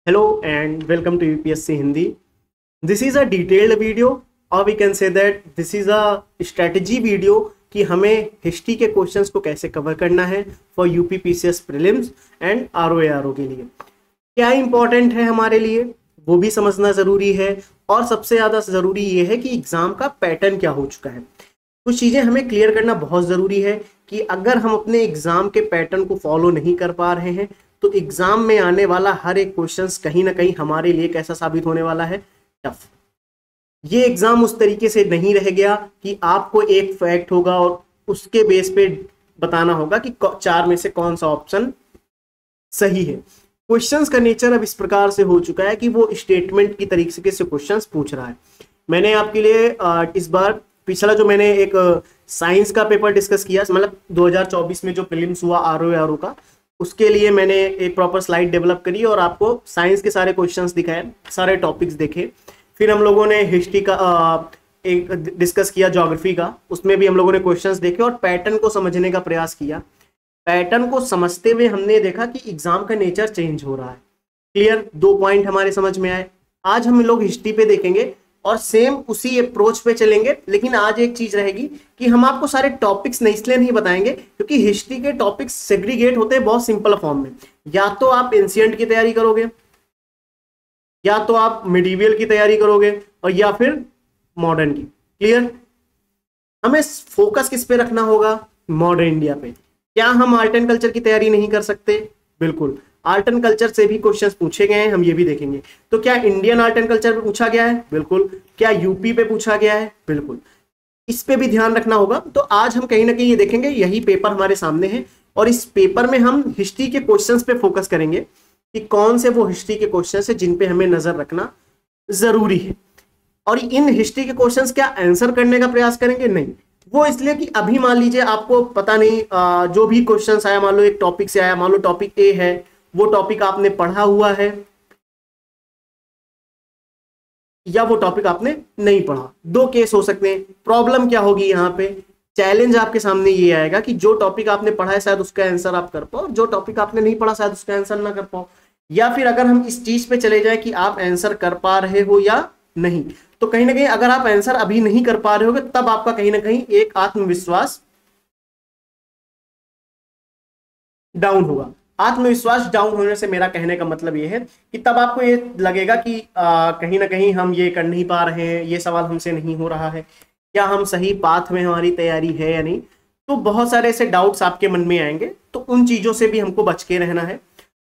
Hello and welcome to UPSC Hindi. This is a detailed video or we can say that this is a strategy video कि हमें history के questions को कैसे cover करना है for UP PCS prelims and RO के लिए। क्या इंपॉर्टेंट है हमारे लिए वो भी समझना ज़रूरी है, और सबसे ज़्यादा ज़रूरी ये है कि एग्ज़ाम का पैटर्न क्या हो चुका है। कुछ चीज़ें हमें क्लियर करना बहुत ज़रूरी है कि अगर हम अपने एग्ज़ाम के पैटर्न को फॉलो नहीं कर पा रहे हैं तो एग्ज़ाम में आने वाला हर एक क्वेश्चंस कहीं ना कहीं हमारे लिए कैसा साबित होने वाला है, टफ। ये एग्ज़ाम उस तरीके से नहीं रह गया कि आपको एक फैक्ट होगा और उसके बेस पे बताना होगा कि चार में से कौन सा ऑप्शन सही है। क्वेश्चंस का नेचर अब इस प्रकार से हो चुका है कि वो स्टेटमेंट की तरीके से क्वेश्चंस पूछ रहा है। मैंने आपके लिए इस बार पिछला जो मैंने एक साइंस का पेपर डिस्कस किया, मतलब 2024 में जो प्रीलिम्स हुआ आरओ का, उसके लिए मैंने एक प्रॉपर स्लाइड डेवलप करी और आपको साइंस के सारे क्वेश्चंस दिखाए, सारे टॉपिक्स देखे। फिर हम लोगों ने हिस्ट्री का एक डिस्कस किया, ज्योग्राफी का, उसमें भी हम लोगों ने क्वेश्चंस देखे और पैटर्न को समझने का प्रयास किया। पैटर्न को समझते हुए हमने देखा कि एग्जाम का नेचर चेंज हो रहा है। क्लियर, 2 पॉइंट हमारे समझ में आए। आज हम लोग हिस्ट्री पे देखेंगे और सेम उसी अप्रोच पे चलेंगे, लेकिन आज एक चीज रहेगी कि हम आपको सारे टॉपिक्स नहीं इसलिए नहीं बताएंगे क्योंकि हिस्ट्री के टॉपिक्स सेग्रीगेट होते हैं बहुत सिंपल फॉर्म में। या तो आप एंशिएंट की तैयारी करोगे, या तो आप मिडीवियल की तैयारी करोगे, और या फिर मॉडर्न की। क्लियर, हमें फोकस किस पे रखना होगा? मॉडर्न इंडिया पे। क्या हम आर्ट एंड कल्चर की तैयारी नहीं कर सकते? बिल्कुल, आर्ट एंड कल्चर से भी क्वेश्चंस पूछे गए हैं, हम ये भी देखेंगे। तो क्या इंडियन आर्ट एंड कल्चर पे पूछा गया है? बिल्कुल। क्या यूपी पे पूछा गया है? बिल्कुल। इस पे भी ध्यान रखना होगा। तो आज हम कहीं ना कहीं ये देखेंगे, यही पेपर हमारे सामने है और इस पेपर में हम हिस्ट्री के क्वेश्चंस पे फोकस करेंगे कि कौन से वो हिस्ट्री के क्वेश्चंस है जिन पे हमें नजर रखना जरूरी है। और इन हिस्ट्री के क्वेश्चंस क्या आंसर करने का प्रयास करेंगे? नहीं, वो इसलिए कि अभी मान लीजिए आपको पता नहीं, जो भी क्वेश्चंस आया, मान लो एक टॉपिक से आया, मान लो टॉपिक ए है, वो टॉपिक आपने पढ़ा हुआ है या वो टॉपिक आपने नहीं पढ़ा। 2 केस हो सकते हैं। प्रॉब्लम क्या होगी यहाँ पे? चैलेंज आपके सामने ये आएगा कि जो टॉपिक आपने पढ़ा है शायद उसका आंसर आप कर पाओ, जो टॉपिक आपने नहीं पढ़ा शायद उसका आंसर ना कर पाओ। या फिर अगर हम इस चीज पे चले जाए कि आप आंसर कर पा रहे हो या नहीं, तो कहीं ना कहीं अगर आप आंसर अभी नहीं कर पा रहे हो तब आपका कहीं ना कहीं एक आत्मविश्वास डाउन होगा। आत्मविश्वास डाउन होने से मेरा कहने का मतलब ये है कि तब आपको ये लगेगा कि कहीं ना कहीं हम ये कर नहीं पा रहे हैं, ये सवाल हमसे नहीं हो रहा है, क्या हम सही पाथ में हमारी तैयारी है या नहीं। तो बहुत सारे ऐसे डाउट्स आपके मन में आएंगे, तो उन चीजों से भी हमको बच के रहना है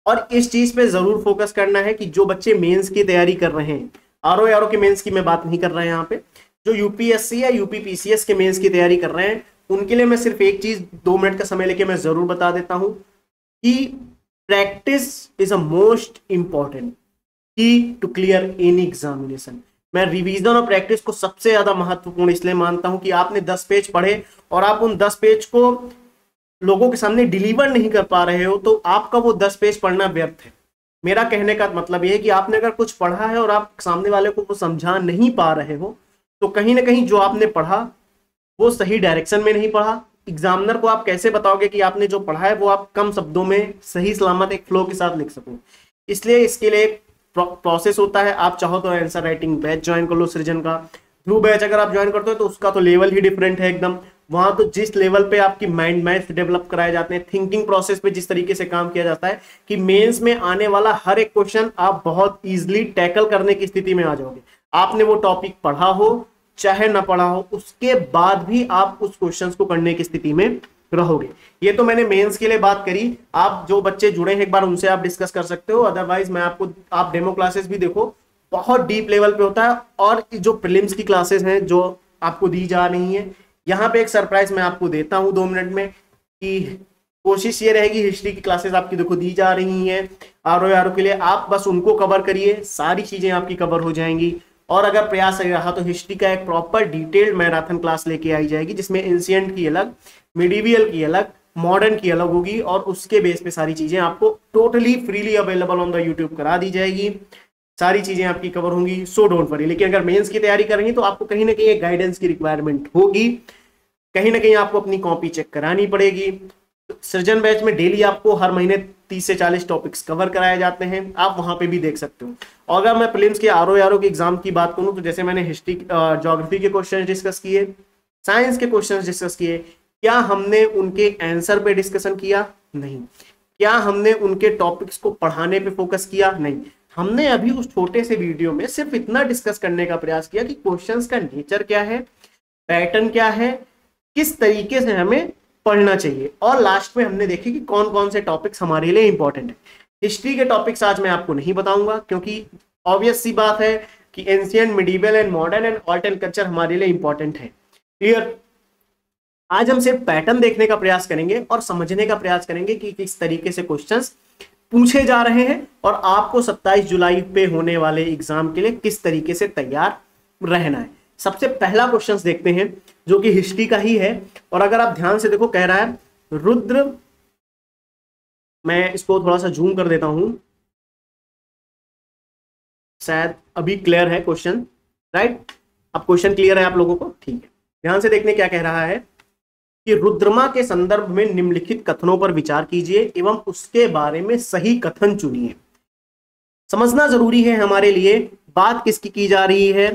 और इस चीज पे जरूर फोकस करना है कि जो बच्चे मेंस की तैयारी कर रहे हैं, आरओ के मेंस की मैं बात नहीं कर रहा है यहाँ पे, जो यूपीएससी या यूपी पीसीएस के मेंस की तैयारी कर रहे हैं, उनके लिए मैं सिर्फ एक चीज 2 मिनट का समय लेके मैं जरूर बता देता हूं कि practice is a most important की टू क्लियर एनी एग्जामिनेशन। मैं रिवीजन और प्रैक्टिस को सबसे ज्यादा महत्वपूर्ण इसलिए मानता हूं कि आपने 10 पेज पढ़े और आप उन 10 पेज को लोगों के सामने डिलीवर नहीं कर पा रहे हो तो आपका वो 10 पेज पढ़ना व्यर्थ है। मेरा कहने का मतलब यह है कि आपने अगर कुछ पढ़ा है और आप सामने वाले को वो समझा नहीं पा रहे हो तो कहीं ना कहीं जो आपने पढ़ा वो सही डायरेक्शन में नहीं पढ़ा। एग्जामिनर को आप कैसे बताओगे कि आपने जो पढ़ा है वो आप कम शब्दों में सही सलामत एक फ्लो के साथ लिख सको। इसलिए इसके लिए एक प्रोसेस होता है। आप चाहो तो आंसर राइटिंग बैच ज्वाइन कर लो सृजन का। ध्रुव बैच अगर आप ज्वाइन करते हो तो उसका तो लेवल ही डिफरेंट है एकदम। वहां तो जिस लेवल पे आपकी माइंड मैथ डेवलप कराए जाते हैं, थिंकिंग प्रोसेस पे जिस तरीके से काम किया जाता है कि मेंस में आने वाला हर एक क्वेश्चन आप बहुत इजीली टैकल करने की स्थिति में आ जाओगे। आपने वो टॉपिक पढ़ा हो चाहे ना पढ़ा हो, उसके बाद भी आप उस क्वेश्चंस को करने की स्थिति में रहोगे। ये तो मैंने मेंस के लिए बात करी। आप जो बच्चे जुड़े हैं एक बार उनसे आप डिस्कस कर सकते हो, अदरवाइज मैं आपको, आप डेमो क्लासेस भी देखो, बहुत डीप लेवल पे होता है। और जो प्रीलिम्स की क्लासेस हैं जो आपको दी जा रही हैं, यहाँ पे एक सरप्राइज मैं आपको देता हूँ 2 मिनट में कि कोशिश ये रहेगी, हिस्ट्री की क्लासेस आपकी देखो दी जा रही हैं आरओ के लिए, आप बस उनको कवर करिए, सारी चीजें आपकी कवर हो जाएंगी। और अगर प्रयास सही रहा तो हिस्ट्री का एक प्रॉपर डिटेल्ड मैराथन क्लास लेके आई जाएगी जिसमें एंशिएंट की अलग, मिडीवियल की अलग, मॉडर्न की अलग होगी और उसके बेस पे सारी चीजें आपको totally freely available on the YouTube करा दी जाएगी। सारी चीजें आपकी कवर होंगी, सो डोंट वरी। लेकिन अगर मेंस की तैयारी करेंगे तो आपको कहीं ना कहीं एक गाइडेंस की रिक्वायरमेंट होगी, कहीं ना कहीं आपको अपनी कॉपी चेक करानी पड़ेगी। तो सृजन बैच में डेली आपको हर महीने 30 से 40 टॉपिक्स कवर कराए जाते हैं, आप वहां पे भी देख सकते हो। और अगर मैं प्रीलिम्स के आरओ के एग्जाम की बात करूं तो जैसे मैंने हिस्ट्री ज्योग्राफी के क्वेश्चन डिस्कस किए, साइंस के क्वेश्चन डिस्कस किए, क्या हमने उनके आंसर पे डिस्कशन किया? नहीं। क्या हमने उनके टॉपिक्स को पढ़ाने पे फोकस किया? नहीं। हमने अभी उस छोटे से वीडियो में सिर्फ इतना डिस्कस करने का प्रयास किया कि क्वेश्चंस का नेचर क्या है, पैटर्न क्या है, किस तरीके से हमें पढ़ना चाहिए, और लास्ट में हमने देखे कि कौन कौन से टॉपिक्स हमारे लिए इंपॉर्टेंट है। हिस्ट्री के टॉपिक्स आज मैं आपको नहीं बताऊंगा क्योंकि ऑब्वियस सी बात है कि ancient, medieval and modern and alt and culture हमारे लिए इंपॉर्टेंट है। क्लियर? आज हम सिर्फ पैटर्न देखने का प्रयास करेंगे और समझने का प्रयास करेंगे कि किस तरीके से क्वेश्चंस पूछे जा रहे हैं और आपको 27 जुलाई पे होने वाले एग्जाम के लिए किस तरीके से तैयार रहना है। सबसे पहला क्वेश्चंस देखते हैं जो कि हिस्ट्री का ही है, और अगर आप ध्यान से देखो कह रहा है रुद्र, मैं इसको थोड़ा सा जूम कर देता हूं, शायद अभी क्लियर है क्वेश्चन, राइट? अब क्वेश्चन क्लियर है आप लोगों को? ठीक है, ध्यान से देखने क्या कह रहा है कि रुद्रमा के संदर्भ में निम्नलिखित कथनों पर विचार कीजिए एवं उसके बारे में सही कथन चुनिए। समझना जरूरी है हमारे लिए, बात किसकी की जा रही है?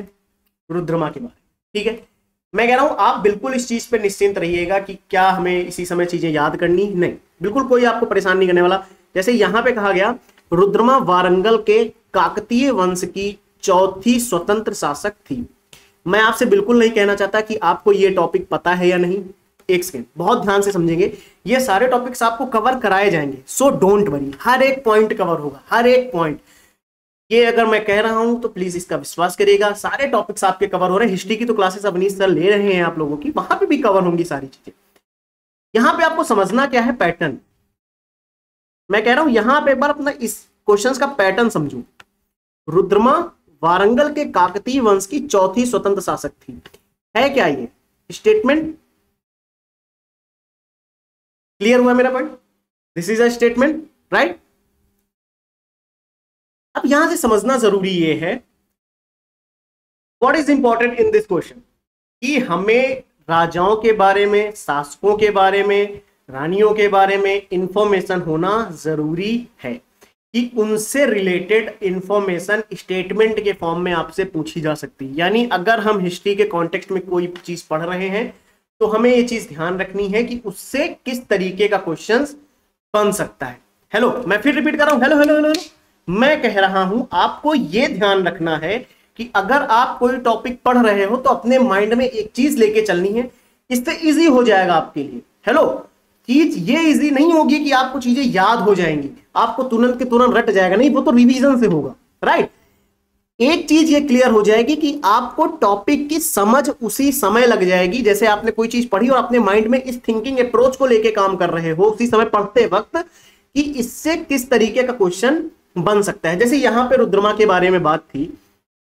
रुद्रमा के बारे में। ठीक है, मैं कह रहा हूं आप बिल्कुल इस चीज पे निश्चिंत रहिएगा कि क्या हमें इसी समय चीजें याद करनी, नहीं, बिल्कुल कोई आपको परेशान नहीं करने वाला। जैसे यहां पे कहा गया रुद्रमा वारंगल के काकतीय वंश की चौथी स्वतंत्र शासक थी। मैं आपसे बिल्कुल नहीं कहना चाहता कि आपको ये टॉपिक पता है या नहीं, एक सेकेंड, बहुत ध्यान से समझेंगे, ये सारे टॉपिक्स आपको कवर कराए जाएंगे, सो डोंट वरी, हर एक पॉइंट कवर होगा, हर एक पॉइंट। ये अगर मैं कह रहा हूं तो प्लीज इसका विश्वास करिएगा, सारे टॉपिक्स आपके कवर हो रहे हैं। हिस्ट्री की तो क्लासेस अवनीश सर ले रहे हैं आप लोगों की, वहां पे भी कवर होंगी सारी चीजें। यहां पे आपको समझना क्या है, पैटर्न। मैं कह रहा हूं यहां पे एक बार अपना इस क्वेश्चन का पैटर्न समझो। रुद्रमा वारंगल के काकतीय वंश की चौथी स्वतंत्र शासक थी, है क्या ये स्टेटमेंट? क्लियर हुआ मेरा point? This is a statement, right? अब यहां से समझना जरूरी ये है, what is important in this question, कि हमें राजाओं के बारे में, शासकों के बारे में, रानियों के बारे में इंफॉर्मेशन होना जरूरी है कि उनसे रिलेटेड इंफॉर्मेशन स्टेटमेंट के फॉर्म में आपसे पूछी जा सकती है। यानी अगर हम हिस्ट्री के कॉन्टेक्स्ट में कोई चीज पढ़ रहे हैं तो हमें ये चीज ध्यान रखनी है कि उससे किस तरीके का क्वेश्चन बन सकता है। हेलो, मैं फिर रिपीट कर रहा हूं, हेलो हेलो हेलो, मैं कह रहा हूं आपको ये ध्यान रखना है कि अगर आप कोई टॉपिक पढ़ रहे हो तो अपने माइंड में एक चीज लेके चलनी है, इससे इजी हो जाएगा आपके लिए। हेलो, चीज ये इजी नहीं होगी कि आपको चीजें याद हो जाएंगी, आपको तुरंत के तुरंत रट जाएगा, नहीं, वो तो रिवीजन से होगा, राइट? एक चीज ये क्लियर हो जाएगी कि आपको टॉपिक की समझ उसी समय लग जाएगी, जैसे आपने कोई चीज पढ़ी और अपने माइंड में इस थिंकिंग अप्रोच को लेके काम कर रहे हो उसी समय पढ़ते वक्त, कि इससे किस तरीके का क्वेश्चन बन सकता है। जैसे यहां पे रुद्रमा के बारे में बात थी,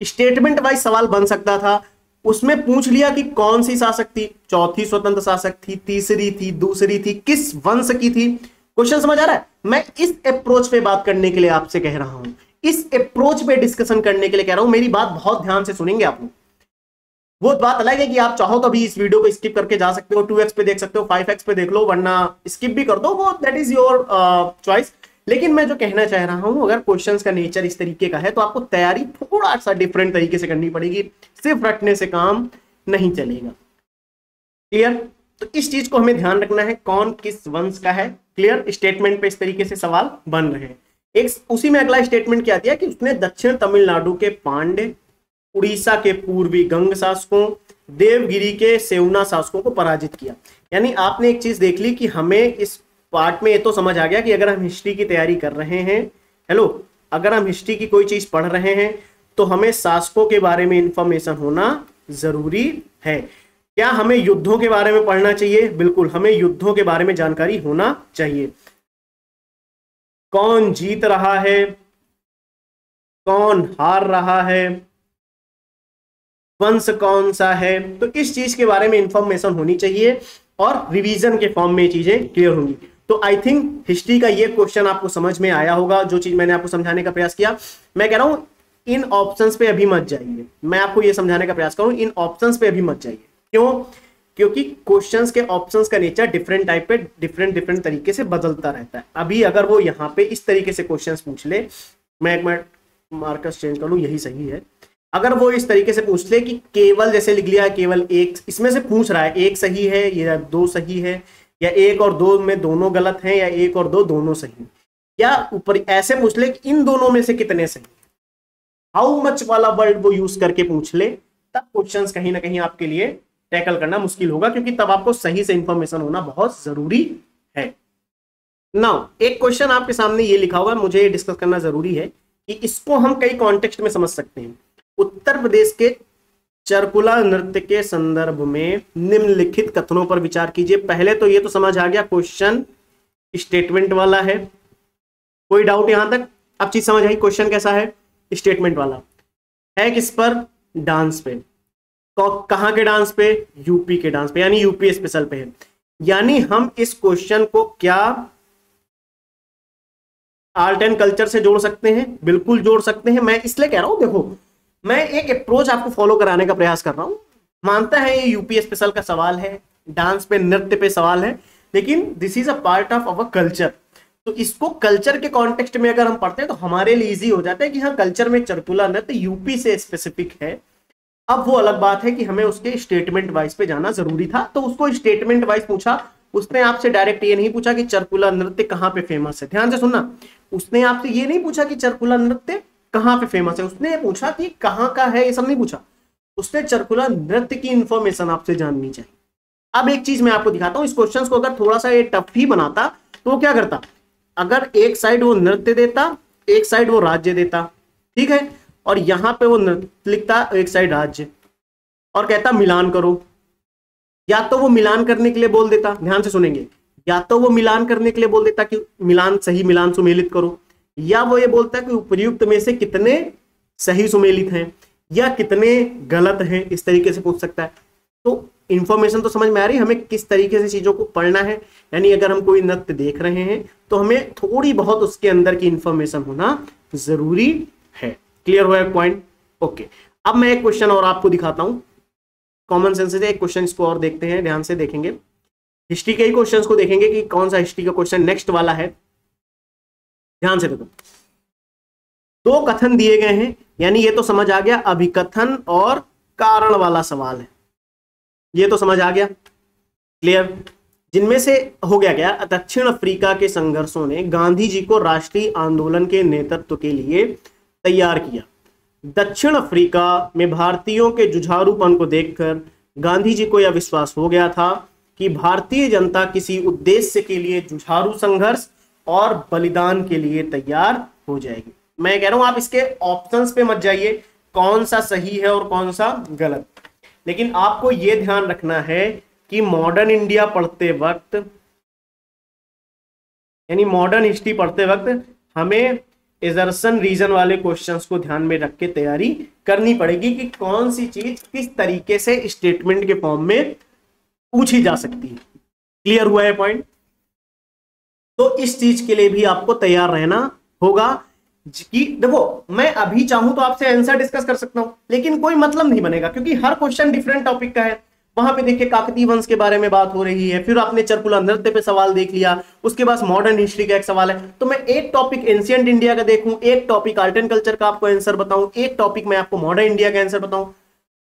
स्टेटमेंट वाइज सवाल बन सकता था, उसमें पूछ लिया कि कौन सी शासक थी, चौथी स्वतंत्र शासक थी, तीसरी थी, दूसरी थी, किस वंश की थी। क्वेश्चन समझ आ रहा है? मैं इस अप्रोच पे बात करने के लिए आपसे कह रहा हूं, इस अप्रोच पे डिस्कशन करने के लिए कह रहा हूं। मेरी बात बहुत ध्यान से सुनेंगे आप लोग। वो बात अलग है कि आप चाहो तो अभी इस वीडियो को स्किप करके जा सकते हो, 2x पे देख सकते हो, 5x पे देख लो, वरना स्किप भी कर दो, वो दैट इज योर चॉइस। लेकिन मैं जो कहना चाह रहा हूं, अगर क्वेश्चंस का नेचर इस तरीके का है तो आपको तैयारी थोड़ा सा डिफरेंट तरीके से करनी पड़ेगी, सिर्फ रटने से काम नहीं चलेगा। क्लियर? तो इस चीज को हमें ध्यान रखना है, कौन किस वंश का है। क्लियर? स्टेटमेंट पे इस तरीके से सवाल बन रहे हैं। एक उसी में अगला स्टेटमेंट क्या दिया कि उसने दक्षिण तमिलनाडु के पांड्य, उड़ीसा के पूर्वी गंग शासकों, देवगिरी के सेवना शासकों को पराजित किया। यानी आपने एक चीज देख ली कि हमें इस पार्ट में ये तो समझ आ गया कि अगर हम हिस्ट्री की तैयारी कर रहे हैं, हेलो, अगर हम हिस्ट्री की कोई चीज पढ़ रहे हैं तो हमें शासकों के बारे में इंफॉर्मेशन होना जरूरी है। क्या हमें युद्धों के बारे में पढ़ना चाहिए? बिल्कुल, हमें युद्धों के बारे में जानकारी होना चाहिए। कौन जीत रहा है, कौन हार रहा है, वंश कौन सा है, तो इस चीज के बारे में इंफॉर्मेशन होनी चाहिए और रिवीजन के फॉर्म में चीजें क्लियर होंगी। तो आई थिंक हिस्ट्री का ये क्वेश्चन आपको समझ में आया होगा, जो चीज मैंने आपको समझाने का प्रयास किया। मैं कह रहा हूं इन ऑप्शंस पे अभी मत जाइए, मैं आपको ये समझाने का प्रयास करूं, इन ऑप्शंस पे अभी मत जाइए। क्यों? क्योंकि क्वेश्चंस के ऑप्शंस का नेचर डिफरेंट टाइप पे डिफरेंट तरीके से बदलता रहता है। अभी अगर वो यहाँ पे इस तरीके से क्वेश्चंस पूछ ले, मैं एक मिनट मार्कस चेंज कर लूँ, यही सही है। अगर वो इस तरीके से पूछ ले कि केवल, जैसे लिख लिया है केवल एक, इसमें से पूछ रहा है एक सही है या दो सही है, या एक और दो में दोनों गलत हैं, या एक और दो दोनों सही, या ऊपर ऐसे पूछ ले कि इन दोनों में से कितने सही, हाउ मच वाला वर्ड वो यूज करके पूछ ले, तब क्वेश्चंस कहीं ना कहीं आपके लिए टैकल करना मुश्किल होगा, क्योंकि तब आपको सही से इंफॉर्मेशन होना बहुत जरूरी है। नाउ एक क्वेश्चन आपके सामने ये लिखा हुआ है, मुझे ये डिस्कस करना जरूरी है कि इसको हम कई कॉन्टेक्स्ट में समझ सकते हैं। उत्तर प्रदेश के चरकुला नृत्य के संदर्भ में निम्नलिखित कथनों पर विचार कीजिए। पहले तो ये तो समझ आ गया, क्वेश्चन स्टेटमेंट वाला है, कोई डाउट यहां तक? अब चीज समझ आई, क्वेश्चन कैसा है, स्टेटमेंट वाला है। किस पर? डांस पे। कहां के डांस पे? यूपी के डांस पे, यानी यूपी स्पेशल पे है। यानी हम इस क्वेश्चन को क्या आर्ट एंड कल्चर से जोड़ सकते हैं? बिल्कुल जोड़ सकते हैं। मैं इसलिए कह रहा हूं, देखो मैं एक अप्रोच आपको फॉलो कराने का प्रयास कर रहा हूं। मानता है ये यूपी स्पेशल का सवाल है, डांस पे नृत्य पे सवाल है, लेकिन this is a part of our culture. तो इसको कल्चर के कॉन्टेक्स्ट में अगर हम पढ़ते हैं तो हमारे लिए इजी हो जाता है कि हाँ, कल्चर में चरकुला नृत्य यूपी से स्पेसिफिक है। अब वो अलग बात है कि हमें उसके स्टेटमेंट वाइज पे जाना जरूरी था, तो उसको स्टेटमेंट वाइज पूछा। उसने आपसे डायरेक्ट ये नहीं पूछा कि चरकुला नृत्य कहाँ पे फेमस है, ध्यान से सुनना। उसने आपसे ये नहीं पूछा कि चरकुला नृत्य कहाँ पे फेमस है, उसने पूछा कि कहाँ का है, ये सब नहीं पूछा। उसने चरकुला नृत्य की इंफॉर्मेशन आपसे जाननी चाहिए। अब एक चीज मैं आपको दिखाता हूं, इस क्वेश्चन को अगर थोड़ा सा ये टफ ही बनाता तो वो क्या करता, अगर एक साइड वो नृत्य देता, एक साइड वो राज्य देता, ठीक है, और यहां पे वो नृत्य लिखता, एक साइड राज्य, और कहता मिलान करो। या तो वो मिलान करने के लिए बोल देता, ध्यान से सुनेंगे, या तो वो मिलान करने के लिए बोल देता कि मिलान सही मिलान सुमेलित करो, या वो ये बोलता कि उपर्युक्त में से कितने सही सुमेलित हैं या कितने गलत हैं, इस तरीके से पूछ सकता है। तो इंफॉर्मेशन तो समझ में आ रही है हमें किस तरीके से चीजों को पढ़ना है। यानी अगर हम कोई नृत्य देख रहे हैं तो हमें थोड़ी बहुत उसके अंदर की इंफॉर्मेशन होना जरूरी है। क्लियर हुआ है पॉइंट? ओके, अब मैं एक क्वेश्चन और आपको दिखाता हूं, कॉमन सेंस से एक क्वेश्चन इसको और देखते हैं, ध्यान से देखेंगे। हिस्ट्री के ही क्वेश्चंस को देखेंगे कि कौन सा हिस्ट्री का क्वेश्चन नेक्स्ट वाला है। ध्यान से देखो, दो कथन दिए गए हैं, यानी ये तो समझ आ गया अभिकथन और कारण वाला सवाल है, ये तो समझ आ गया, क्लियर। जिनमें से हो गया क्या, दक्षिण अफ्रीका के संघर्षों ने गांधी जी को राष्ट्रीय आंदोलन के नेतृत्व के लिए तैयार किया। दक्षिण अफ्रीका में भारतीयों के जुझारूपन को देखकर गांधी जी को यह विश्वास हो गया था कि भारतीय जनता किसी उद्देश्य के लिए जुझारू संघर्ष और बलिदान के लिए तैयार हो जाएगी। मैं कह रहा हूं आप इसके ऑप्शंस पे मत जाइए कौन सा सही है और कौन सा गलत, लेकिन आपको यह ध्यान रखना है कि मॉडर्न इंडिया पढ़ते वक्त, यानी मॉडर्न हिस्ट्री पढ़ते वक्त हमें एजर्सन रीजन वाले क्वेश्चंस को ध्यान में रख के तैयारी करनी पड़ेगी कि कौन सी चीज किस तरीके से स्टेटमेंट के फॉर्म में पूछी जा सकती है। क्लियर हुआ है पॉइंट? तो इस चीज के लिए भी आपको तैयार रहना होगा कि देखो मैं अभी चाहूं तो आपसे आंसर डिस्कस कर सकता हूं, लेकिन कोई मतलब नहीं बनेगा क्योंकि हर क्वेश्चन डिफरेंट टॉपिक का है। वहां पे देखिए काकतीय वंश के बारे में बात हो रही है, फिर आपने चरकुला नृत्य पे सवाल देख लिया, उसके बाद मॉडर्न हिस्ट्री का एक सवाल है। तो मैं एक टॉपिक एंशिएंट इंडिया का देखूं, एक टॉपिक आर्ट एंड कल्चर का आपको आंसर बताऊं, एक टॉपिक मैं आपको मॉडर्न इंडिया का आंसर बताऊं,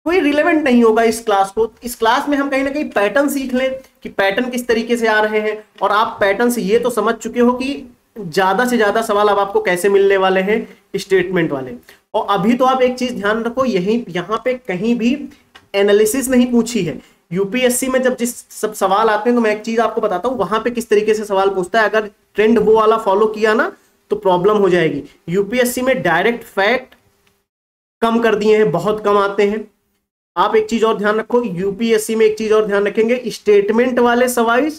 कोई रिलेवेंट नहीं होगा इस क्लास को। इस क्लास में हम कहीं ना कहीं पैटर्न सीख लें कि पैटर्न किस तरीके से आ रहे हैं, और आप पैटर्न से ये तो समझ चुके हो कि ज्यादा से ज्यादा सवाल अब आपको कैसे मिलने वाले हैं, स्टेटमेंट वाले। और अभी तो आप एक चीज ध्यान रखो, यहाँ पे कहीं भी एनालिसिस नहीं पूछी है। यूपीएससी में जब जिस सब सवाल आते हैं तो मैं एक चीज आपको बताता हूं वहां पे किस तरीके से सवाल पूछता है। अगर ट्रेंड वो वाला फॉलो किया ना तो प्रॉब्लम हो जाएगी। यूपीएससी में डायरेक्ट फैक्ट कम कर दिए हैं, बहुत कम आते हैं। आप एक चीज और ध्यान रखो, यूपीएससी में एक चीज और ध्यान रखेंगे, स्टेटमेंट वाले सवाल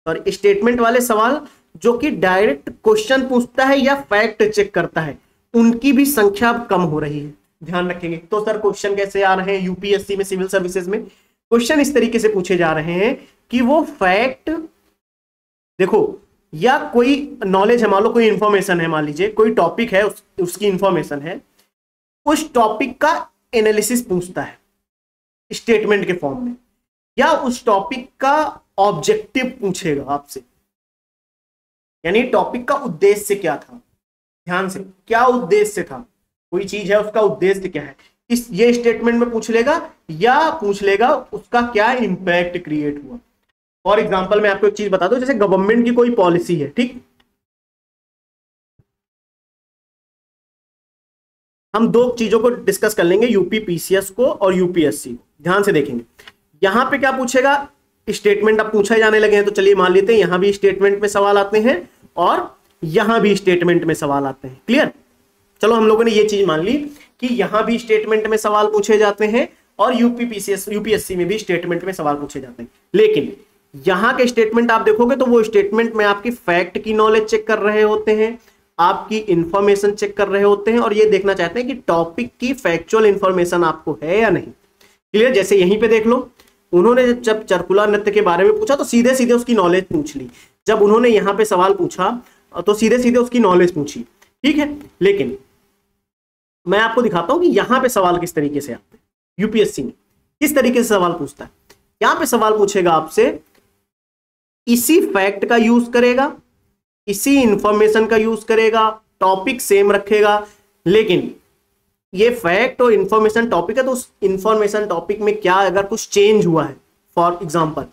और स्टेटमेंट वाले सवाल जो कि डायरेक्ट क्वेश्चन पूछता है या फैक्ट चेक करता है, उनकी भी संख्या कम हो रही है, ध्यान रखेंगे। तो सर क्वेश्चन कैसे आ रहे हैं यूपीएससी में, सिविल सर्विसेज में क्वेश्चन इस तरीके से पूछे जा रहे हैं कि वो फैक्ट देखो या कोई नॉलेज है, मान लो कोई इंफॉर्मेशन है, मान लीजिए कोई टॉपिक है, उसकी इंफॉर्मेशन है, उस टॉपिक का एनालिसिस पूछता है स्टेटमेंट के फॉर्म में, या उस टॉपिक का ऑब्जेक्टिव पूछेगा आपसे, यानी टॉपिक का उद्देश्य क्या था। ध्यान से, क्या उद्देश्य था, कोई चीज है उसका उद्देश्य क्या है, इस ये स्टेटमेंट में पूछ लेगा, या पूछ लेगा उसका क्या इंपैक्ट क्रिएट हुआ। फॉर एग्जांपल मैं आपको एक चीज बता दूं, जैसे गवर्नमेंट की कोई पॉलिसी है, ठीक, हम दो चीजों को डिस्कस कर लेंगे, यूपी पीसीएस को और यूपीएससी को। ध्यान से देखेंगे यहां पे क्या पूछेगा, स्टेटमेंट अब पूछे जाने लगे हैं, तो चलिए मान लेते हैं यहां भी स्टेटमेंट में सवाल आते हैं और यहां भी स्टेटमेंट में सवाल आते हैं। क्लियर, चलो हम लोगों ने ये चीज मान ली कि यहां भी स्टेटमेंट में सवाल पूछे जाते हैं और यूपी पीसीएस यूपीएससी में भी स्टेटमेंट में सवाल पूछे जाते हैं। लेकिन यहां के स्टेटमेंट आप देखोगे तो वो स्टेटमेंट में आपकी फैक्ट की नॉलेज चेक कर रहे होते हैं, आपकी इंफॉर्मेशन चेक कर रहे होते हैं और ये देखना चाहते हैं कि टॉपिक की फैक्चुअल इंफॉर्मेशन आपको है या नहीं। क्लियर, जैसे यहीं पे देख लो, उन्होंने जब चरकुला नृत्य के बारे में पूछा तो सीधे सीधे उसकी नॉलेज पूछ ली, जब उन्होंने यहां पे सवाल पूछा तो सीधे सीधे उसकी नॉलेज पूछी, ठीक है। लेकिन मैं आपको दिखाता हूं कि यहां पे सवाल किस तरीके से आते हैं, यूपीएससी में किस तरीके से सवाल पूछता है। यहां पे सवाल पूछेगा आपसे, इसी फैक्ट का यूज करेगा, इसी इंफॉर्मेशन का यूज करेगा, टॉपिक सेम रखेगा, लेकिन ये फैक्ट और इंफॉर्मेशन टॉपिक है तो उस इंफॉर्मेशन टॉपिक में क्या अगर कुछ चेंज हुआ है, फॉर एग्जांपल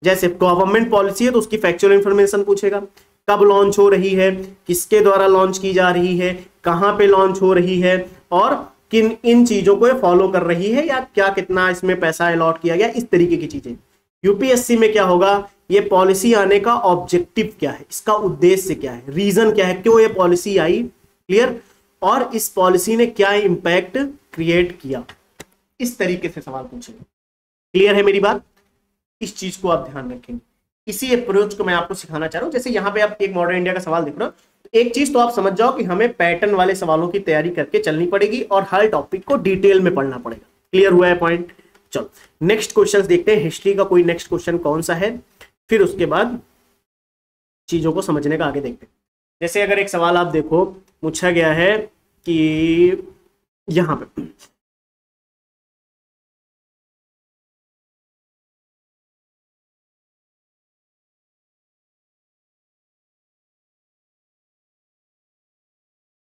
जैसे गवर्नमेंट पॉलिसी है तो उसकी फैक्चुअल इंफॉर्मेशन पूछेगा, कब लॉन्च हो रही है, किसके द्वारा लॉन्च की जा रही है, कहां पे लॉन्च हो रही है और किन इन चीजों को फॉलो कर रही है, या क्या कितना इसमें पैसा अलॉट किया गया, इस तरीके की चीजें। यूपीएससी में क्या होगा, ये पॉलिसी आने का ऑब्जेक्टिव क्या है, इसका उद्देश्य क्या है, रीजन क्या है, क्यों ये पॉलिसी आई। क्लियर, और इस पॉलिसी ने क्या इंपैक्ट क्रिएट किया, इस तरीके से सवाल पूछेंगे। क्लियर है मेरी बात, इस चीज को आप ध्यान रखेंगे। इसी अप्रोच को मैं आपको सिखाना चाह रहा हूं। जैसे यहां पे आप एक मॉडर्न इंडिया का सवाल देख रहे हो, तो एक चीज तो आप समझ जाओ कि हमें पैटर्न वाले सवालों की तैयारी करके चलनी पड़ेगी और हर टॉपिक को डिटेल में पढ़ना पड़ेगा। क्लियर हुआ है पॉइंट। चलो नेक्स्ट क्वेश्चन देखते हैं, हिस्ट्री का कोई नेक्स्ट क्वेश्चन कौन सा है, फिर उसके बाद चीजों को समझने का आगे देखते हैं। जैसे अगर एक सवाल आप देखो, पूछा गया है कि यहां पे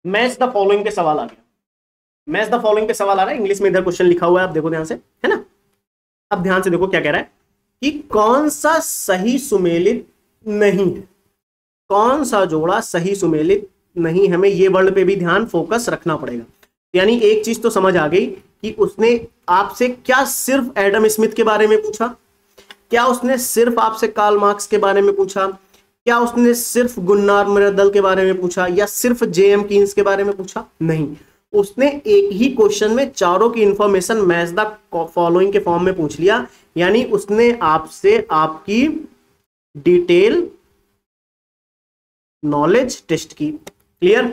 मैच द फॉलोइंग पे सवाल आ गया, मैच द फॉलोइंग पे सवाल आ रहा है, इंग्लिश में इधर क्वेश्चन लिखा हुआ है, आप देखो ध्यान से, है ना। अब ध्यान से देखो क्या कह रहा है कि कौन सा सही सुमेलित नहीं है, कौन सा जोड़ा सही सुमेलित नहीं, हमें ये वर्ड पे भी ध्यान फोकस रखना पड़ेगा। यानी एक चीज तो समझ आ गई कि उसने आपसे क्या सिर्फ एडम स्मिथ के बारे में पूछा, क्या उसने सिर्फ आपसे कार्ल मार्क्स के बारे में पूछा, क्या उसने सिर्फ गुन्नार मिर्दल के बारे में पूछा, या सिर्फ जेएम कीन्स के बारे में पूछा, नहीं। उसने एक ही क्वेश्चन में चारों की इंफॉर्मेशन मैच द फॉलोइंग के फॉर्म में पूछ लिया, यानी उसने आपसे आपकी डिटेल नॉलेज टेस्ट की। क्लियर,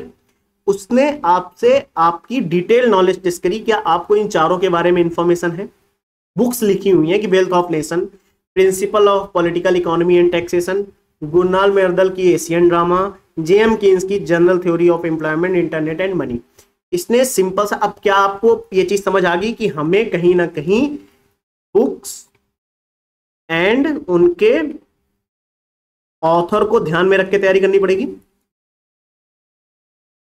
उसने आपसे आपकी डिटेल नॉलेज टेस्ट करी, क्या आपको इन चारों के बारे में इंफॉर्मेशन है। बुक्स लिखी हुई है कि wealth of nation, principle of political economy and taxation, Gunnar Myrdal की एशियन ड्रामा, जेएम कीन्स की general theory of employment, interest and money. इसने सिंपल सा, अब क्या आपको ये चीज समझ आ गई कि हमें कहीं ना कहीं बुक्स एंड उनके ऑथर को ध्यान में रख के तैयारी करनी पड़ेगी,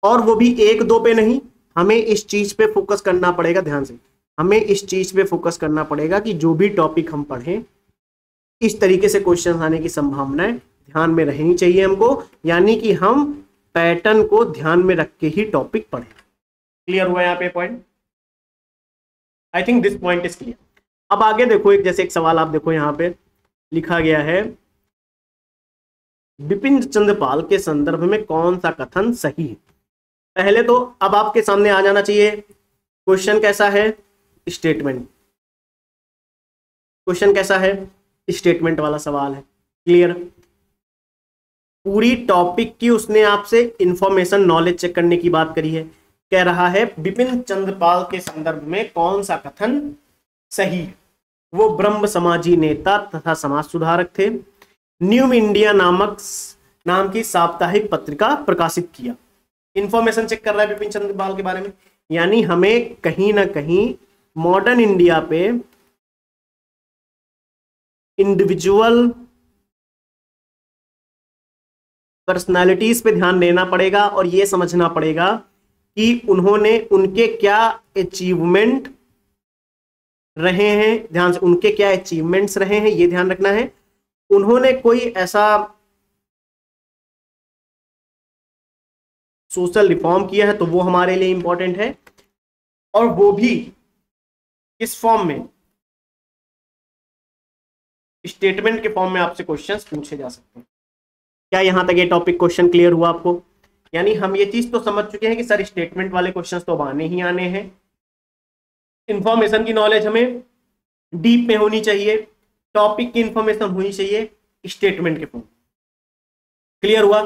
और वो भी एक दो पे नहीं, हमें इस चीज पे फोकस करना पड़ेगा। ध्यान से, हमें इस चीज पे फोकस करना पड़ेगा कि जो भी टॉपिक हम पढ़ें इस तरीके से क्वेश्चन आने की संभावनाएं ध्यान में रहनी चाहिए हमको, यानी कि हम पैटर्न को ध्यान में रख के ही टॉपिक पढ़ें। क्लियर हुआ यहाँ पे point, I think this point is clear. अब आगे देखो, एक जैसे एक सवाल आप देखो यहाँ पे लिखा गया है, बिपिन चंद्र पाल के संदर्भ में कौन सा कथन सही है। पहले तो अब आपके सामने आ जाना चाहिए क्वेश्चन कैसा है, स्टेटमेंट। क्वेश्चन कैसा है, स्टेटमेंट वाला सवाल है। क्लियर, पूरी टॉपिक की उसने आपसे इंफॉर्मेशन नॉलेज चेक करने की बात करी है। कह रहा है बिपिन चंद्र पाल के संदर्भ में कौन सा कथन सही है। वो ब्रह्म समाजी नेता तथा समाज सुधारक थे, न्यू इंडिया नाम की साप्ताहिक पत्रिका प्रकाशित किया। इंफॉर्मेशन चेक कर रहा है बिपिन चंद्र पाल के बारे में, यानी हमें कहीं ना कहीं मॉडर्न इंडिया पे इंडिविजुअल पर्सनालिटीज पे ध्यान देना पड़ेगा और ये समझना पड़ेगा कि उन्होंने उनके क्या अचीवमेंट रहे हैं, ध्यान से, उनके क्या अचीवमेंट्स रहे हैं ये ध्यान रखना है। उन्होंने कोई ऐसा सोशल रिफॉर्म किया है तो वो हमारे लिए इंपॉर्टेंट है, और वो भी इस फॉर्म में, स्टेटमेंट के फॉर्म में आपसे क्वेश्चंस पूछे जा सकते हैं। क्या यहां तक ये टॉपिक क्वेश्चन क्लियर हुआ आपको? यानी हम ये चीज तो समझ चुके हैं कि सर स्टेटमेंट वाले क्वेश्चंस तो आने ही आने हैं, इंफॉर्मेशन की नॉलेज हमें डीप में होनी चाहिए, टॉपिक की इंफॉर्मेशन होनी चाहिए स्टेटमेंट के फॉर्म। क्लियर हुआ?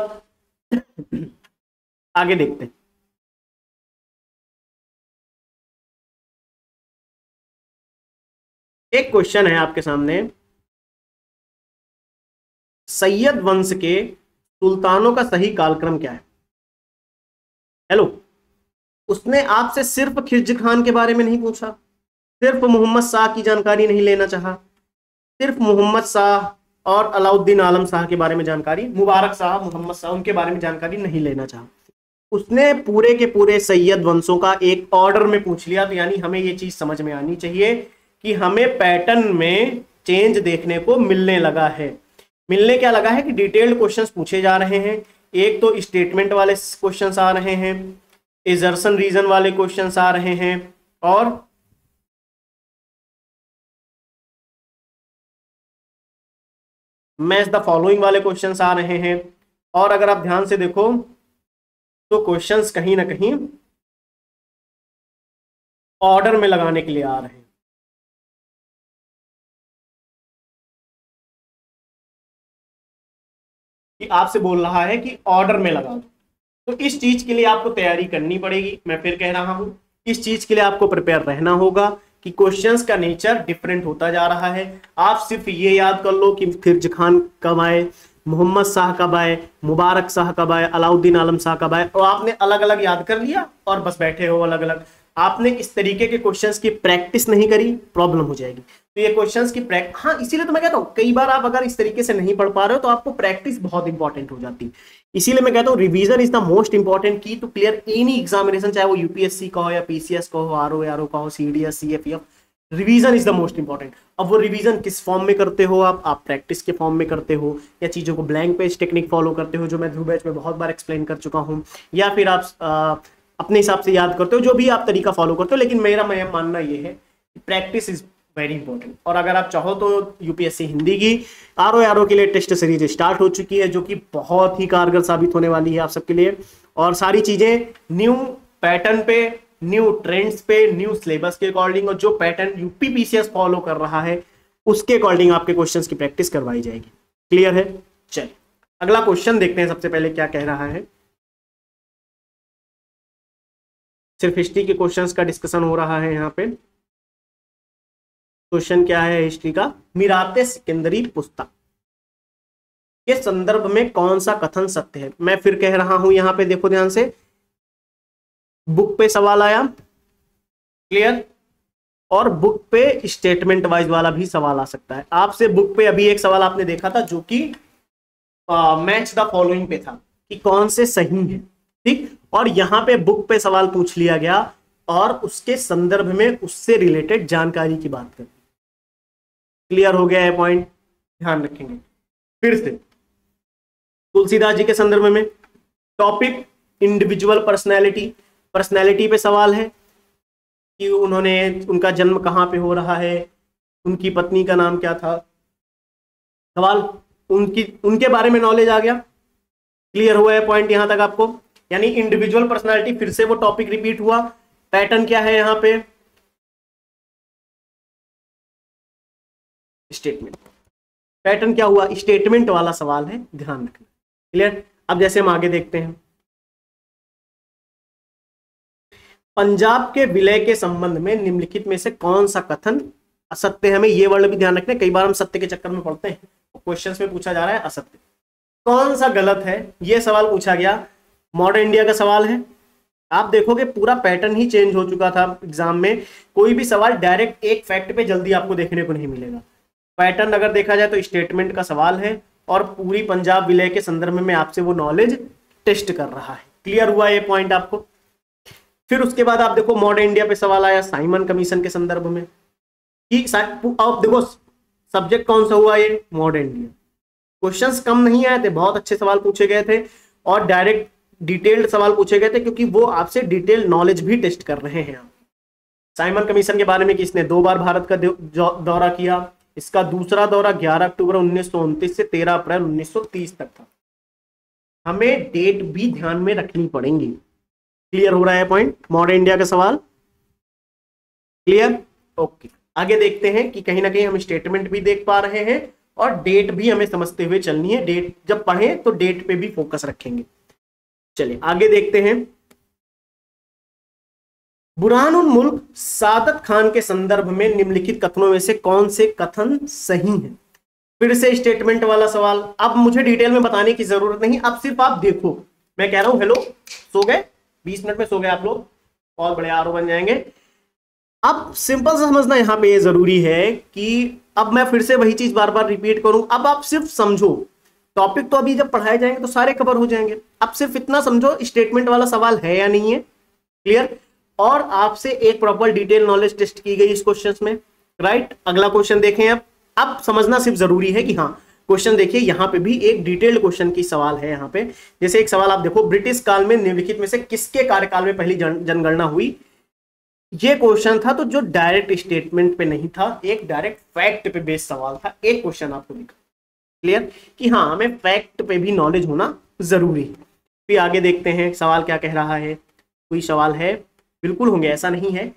आगे देखते हैं। एक क्वेश्चन है आपके सामने, सैयद वंश के सुल्तानों का सही कालक्रम क्या है? हेलो, उसने आपसे सिर्फ खिलजी खान के बारे में नहीं पूछा, सिर्फ मोहम्मद शाह की जानकारी नहीं लेना चाहा, सिर्फ मोहम्मद शाह और अलाउद्दीन आलम शाह के बारे में जानकारी, मुबारक शाह, मोहम्मद शाह, उनके बारे में जानकारी नहीं लेना चाहा। उसने पूरे के पूरे सैयद वंशों का एक ऑर्डर में पूछ लिया। तो यानी हमें ये चीज समझ में आनी चाहिए कि हमें पैटर्न में चेंज देखने को मिलने लगा है। मिलने क्या लगा है कि डिटेल्ड क्वेश्चंस पूछे जा रहे हैं। एक तो स्टेटमेंट वाले क्वेश्चंस आ रहे हैं, एजर्सन रीजन वाले क्वेश्चंस आ रहे हैं, और मैच द फॉलोइंग वाले क्वेश्चंस आ रहे हैं। और अगर आप ध्यान से देखो तो क्वेश्चंस कहीं ना कहीं ऑर्डर में लगाने के लिए आ रहे हैं। कि आपसे बोल रहा है कि ऑर्डर में लगा दो, तो इस चीज के लिए आपको तैयारी करनी पड़ेगी। मैं फिर कह रहा हूं, इस चीज के लिए आपको प्रिपेयर रहना होगा कि क्वेश्चंस का नेचर डिफरेंट होता जा रहा है। आप सिर्फ ये याद कर लो कि खिलजी खान कब आए, मोहम्मद शाह कब आए, मुबारक शाह कब आए, अलाउद्दीन आलम शाह कब आए, और आपने अलग अलग याद कर लिया और बस बैठे हो अलग अलग। आपने इस तरीके के क्वेश्चंस की प्रैक्टिस नहीं करी, प्रॉब्लम हो जाएगी। तो ये क्वेश्चंस की प्रैक्टिस, हाँ, इसीलिए तो मैं कहता हूँ कई बार आप अगर इस तरीके से नहीं पढ़ पा रहे हो तो आपको प्रैक्टिस बहुत इंपॉर्टेंट हो जाती है। इसीलिए मैं कहता हूँ revision is the most important की टू क्लियर एनी एग्जामिनेशन, चाहे वो यूपीएससी का हो या पीसीएस का हो, आरओ का हो, CDS, CFF. Revision is the most important. अब वो रिवीजन किस फॉर्म में करते हो आप प्रैक्टिस के फॉर्म में करते हो, या चीजों को ब्लैंक पेज टेक्निक फॉलो करते हो, जो मैं ध्रुव बैच में बहुत बार एक्सप्लेन कर चुका हूँ, या फिर आप अपने हिसाब से याद करते हो, जो भी आप तरीका फॉलो करते हो। लेकिन मेरा मानना ये है कि प्रैक्टिस इज वेरी इंपॉर्टेंट। और अगर आप चाहो तो यूपीएससी हिंदी की आरओ के लिए टेस्ट सीरीज स्टार्ट हो चुकी है, जो कि बहुत ही कारगर साबित होने वाली है आप सबके लिए। और सारी चीजें न्यू पैटर्न पे, न्यू ट्रेंड्स पे, न्यू सिलेबस के अकॉर्डिंग, और जो पैटर्न यूपी पीसीएस फॉलो कर रहा है उसके अकॉर्डिंग आपके क्वेश्चंस की प्रैक्टिस करवाई जाएगी। क्लियर है? चलिए अगला क्वेश्चन देखते हैं। सबसे पहले क्या कह रहा है, सिर्फ हिस्ट्री के क्वेश्चंस का डिस्कशन हो रहा है यहाँ पे। क्वेश्चन क्या है हिस्ट्री का, मीराते सिकंदरी पुस्तक के संदर्भ में कौन सा कथन सत्य है? मैं फिर कह रहा हूं, यहां पे देखो ध्यान से, बुक पे सवाल आया, क्लियर, और बुक पे स्टेटमेंट वाइज वाला भी सवाल आ सकता है आपसे। बुक पे अभी एक सवाल आपने देखा था जो कि मैच द फॉलोइंग पे था कि कौन से सही है, ठीक। और यहां पे बुक पे सवाल पूछ लिया गया और उसके संदर्भ में उससे रिलेटेड जानकारी की बात कर। क्लियर हो गया है पॉइंट? ध्यान रखेंगे। फिर से तुलसीदास जी के संदर्भ में टॉपिक इंडिविजुअल पर्सनैलिटी पे सवाल है कि उनका जन्म कहां पे हो रहा है, उनकी पत्नी का नाम क्या था, सवाल उनके बारे में नॉलेज आ गया। क्लियर हुआ है पॉइंट यहां तक आपको? यानी इंडिविजुअल पर्सनैलिटी, फिर से वो टॉपिक रिपीट हुआ। पैटर्न क्या है यहां पे, स्टेटमेंट। पैटर्न क्या हुआ, स्टेटमेंट वाला सवाल है, ध्यान रखना। क्लियर? अब जैसे हम आगे देखते हैं, पंजाब के विलय के संबंध में निम्नलिखित में से कौन सा कथन असत्य है? हमें ये वर्ड भी ध्यान रखना, कई बार हम सत्य के चक्कर में पढ़ते हैं, क्वेश्चंस में पूछा जा रहा है असत्य, कौन सा गलत है, ये सवाल पूछा गया। मॉडर्न इंडिया का सवाल है। आप देखोगे पूरा पैटर्न ही चेंज हो चुका था एग्जाम में। कोई भी सवाल डायरेक्ट एक फैक्ट पे जल्दी आपको देखने को नहीं मिलेगा। पैटर्न अगर देखा जाए तो स्टेटमेंट का सवाल है और पूरी पंजाब विलय के संदर्भ में आपसे वो नॉलेज टेस्ट कर रहा है। क्लियर हुआ ये पॉइंट आपको? फिर उसके बाद आप देखो मॉडर्न इंडिया पे सवाल आया साइमन कमीशन के संदर्भ में कि अब देखो सब्जेक्ट कौन सा हुआ, ये मॉडर्न इंडिया। क्वेश्चंस कम नहीं आए थे, बहुत अच्छे सवाल पूछे गए थे और डायरेक्ट डिटेल्ड सवाल पूछे गए थे, क्योंकि वो आपसे डिटेल नॉलेज भी टेस्ट कर रहे हैं। साइमन कमीशन के बारे में कि इसने 2 बार भारत का दौरा किया, इसका दूसरा दौरा 11 अक्टूबर 1929 से 13 अप्रैल 1930 तक था। हमें डेट भी ध्यान में रखनी पड़ेंगी। क्लियर हो रहा है पॉइंट? मॉडर्न इंडिया का सवाल क्लियर? ओके, आगे देखते हैं कि कहीं ना कहीं हम स्टेटमेंट भी देख पा रहे हैं और डेट भी हमें समझते हुए चलनी है। डेट जब पढ़ें तो डेट पे भी फोकस रखेंगे। चलिए आगे देखते हैं। बुरहानुल मुल्क सादत खान के संदर्भ में निम्नलिखित कथनों में से कौन से कथन सही हैं? फिर से स्टेटमेंट वाला सवाल। अब मुझे डिटेल में बताने की जरूरत नहीं, अब सिर्फ आप देखो। मैं कह रहा हूं हेलो, सो गए 20 मिनट में सो गए आप लोग, बहुत बड़े आरओ बन जाएंगे। अब सिंपल सा समझना यहां पे ये जरूरी है कि अब मैं फिर से वही चीज बार बार रिपीट करूं। अब आप सिर्फ समझो, टॉपिक तो अभी जब पढ़ाए जाएंगे तो सारे कवर हो जाएंगे। अब सिर्फ इतना समझो स्टेटमेंट वाला सवाल है या नहीं है। क्लियर? और आपसे एक प्रॉपर डिटेल नॉलेज टेस्ट की गई इस क्वेश्चन में, राइट? अगला क्वेश्चन देखें। अब समझना सिर्फ जरूरी है कि हाँ, क्वेश्चन देखिए यहां पे भी एक डिटेल्ड क्वेश्चन की सवाल है। यहां पे जैसे एक सवाल आप देखो, ब्रिटिश काल में निम्नलिखित में से किसके कार्यकाल में पहली जनगणना हुई? ये क्वेश्चन था, तो जो डायरेक्ट स्टेटमेंट पे नहीं था, एक डायरेक्ट फैक्ट पे बेस्ड सवाल था। एक क्वेश्चन आपको दिखा। क्लियर? कि हाँ, हमें फैक्ट पे भी नॉलेज होना जरूरी है। फिर आगे देखते हैं सवाल क्या कह रहा है। कोई सवाल है? बिल्कुल होंगे, ऐसा नहीं है।